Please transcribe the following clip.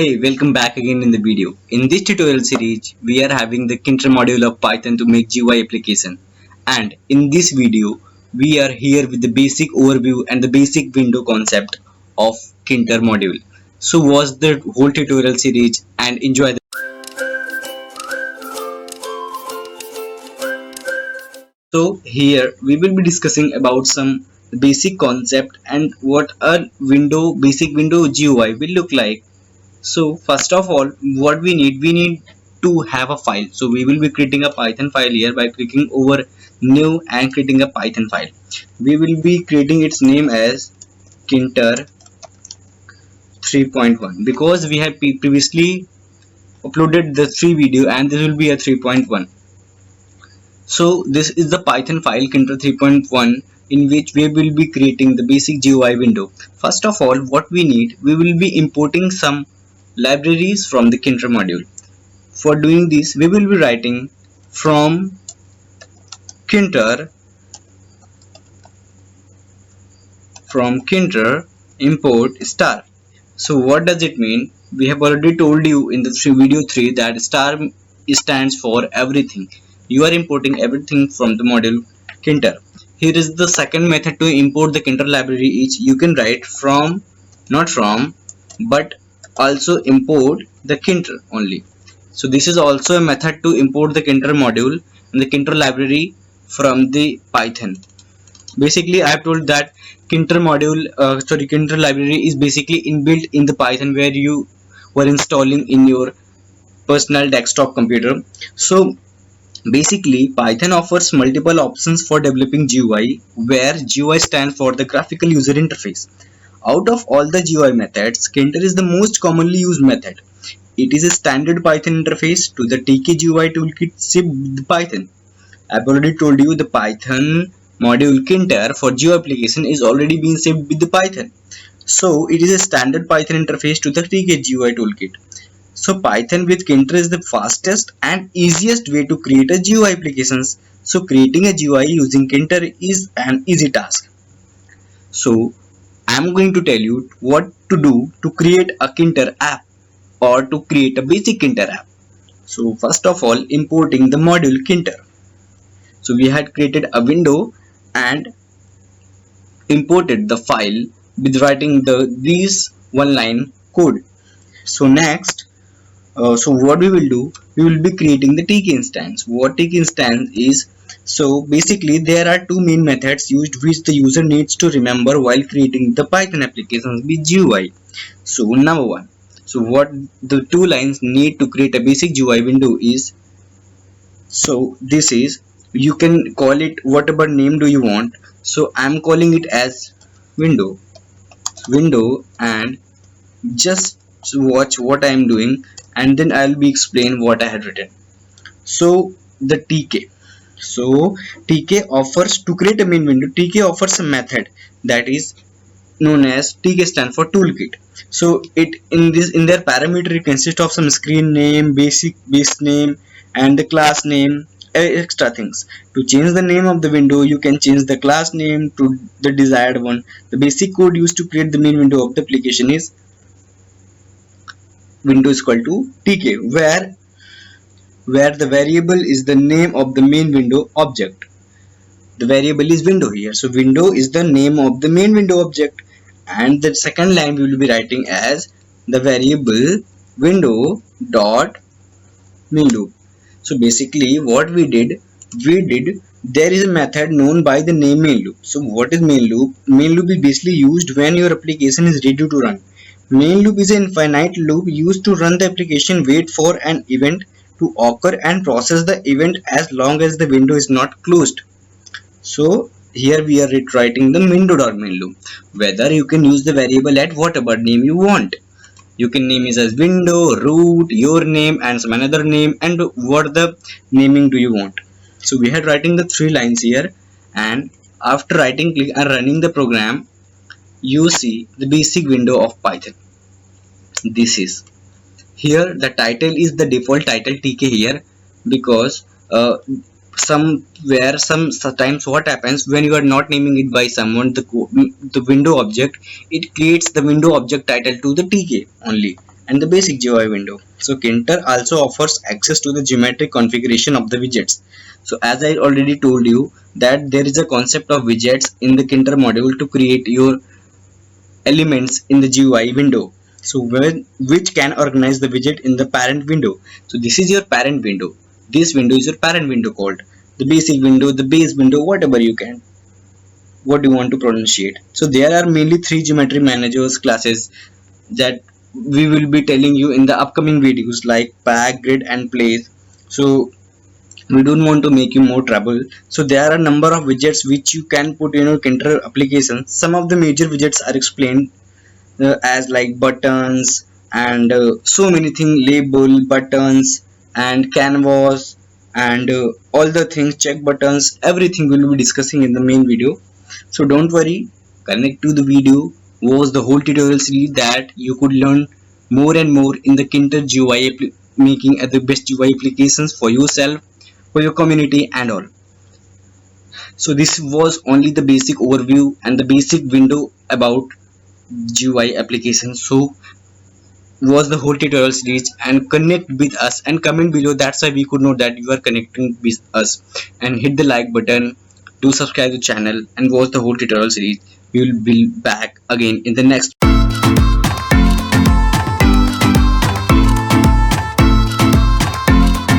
Hey, welcome back again in the video. In this tutorial series, we are having the Kinter module of Python to make GUI application. And in this video, we are here with the basic overview and the basic window concept of Kinter module. So watch the whole tutorial series and enjoy the. So here we will be discussing about some basic concept and what a basic window GUI will look like. So first of all, what we need to have a file. So we will be creating a Python file here by clicking over new and creating a Python file. We will be creating its name as Kinter 3.1 because we have previously uploaded the 3 video and this will be a 3.1. So this is the Python file Kinter 3.1 in which we will be creating the basic GUI window. First of all, what we need, we will be importing some libraries from the Kinter module. For doing this, we will be writing from Kinter import star. So what does it mean? We have already told you in the video 3 that star stands for everything. You are importing everything from the module Kinter. Here is the second method to import the Kinter library is you can write from, not from, but also import the Kinter only. So this is also a method to import the Kinter module and the Kinter library from the Python. Basically, I have told that Kinter library is basically inbuilt in the Python where you were installing in your personal desktop computer. So basically, Python offers multiple options for developing GUI, where GUI stands for the graphical user interface. Out of all the GUI methods, Kinter is the most commonly used method. It is a standard Python interface to the TKGUI toolkit shipped with Python. I've already told you the Python module Kinter for GUI application is already being shipped with the Python. So it is a standard Python interface to the TKGUI toolkit. So Python with Kinter is the fastest and easiest way to create a GUI applications. So creating a GUI using Kinter is an easy task. So I'm going to tell you what to do to create a Kinter app or to create a basic Kinter app. So first of all, importing the module Kinter. So we had created a window and imported the file with writing these one line code. So next, so what we will do, we will be creating the TK instance. What TK instance is, so basically there are two main methods used which the user needs to remember while creating the Python applications with GUI. So number one, so what the two lines need to create a basic GUI window is, so this is, you can call it whatever name do you want. So I'm calling it as window and just watch what I am doing and then I'll be explain what I had written. So the TK, so TK offers to create a main window. TK offers a method that is known as TK stand for toolkit. So it in their parameter it consists of some screen name, base name, and the class name, extra things. To change the name of the window, you can change the class name to the desired one. The basic code used to create the main window of the application is window is equal to TK, where the variable is the name of the main window object. The variable is window here, so window is the name of the main window object, and the second line we will be writing as the variable window dot main loop. So basically what we did there is a method known by the name main loop. So what is main loop? Main loop is basically used when your application is ready to run. Main loop is an infinite loop used to run the application, wait for an event to occur and process the event as long as the window is not closed. So here we are writing the window.main loop. Whether you can use the variable at whatever name you want. You can name it as window, root, your name and some another name, and what the naming do you want. So we had writing the three lines here, and after writing click and running the program, you see the basic window of Python. This is here the title is the default title TK here because sometimes what happens when you are not naming it by someone, the window object, it creates the window object title to the TK only, and the basic GUI window. So Kinter also offers access to the geometric configuration of the widgets. So as I already told you that there is a concept of widgets in the Kinter module to create your elements in the GUI window. So which can organize the widget in the parent window. So this is your parent window. This window is your parent window called the basic window, the base window, whatever you can. What do you want to pronunciate? So there are mainly three geometry managers classes that we will be telling you in the upcoming videos like pack, grid and place. So we don't want to make you more trouble. So there are a number of widgets which you can put in your Kinter application. Some of the major widgets are explained as like buttons and so many things, label, buttons and canvas and all the things, check buttons, everything we will be discussing in the main video. So don't worry, connect to the video, watch the whole tutorial series that you could learn more and more in the Kinter GUI making the best GUI applications for yourself, for your community and all. So this was only the basic overview and the basic window about GUI application. So was the whole tutorial series, and connect with us and comment below. That's why we could know that you are connecting with us, and hit the like button, do subscribe to the channel and watch the whole tutorial series. We will be back again in the next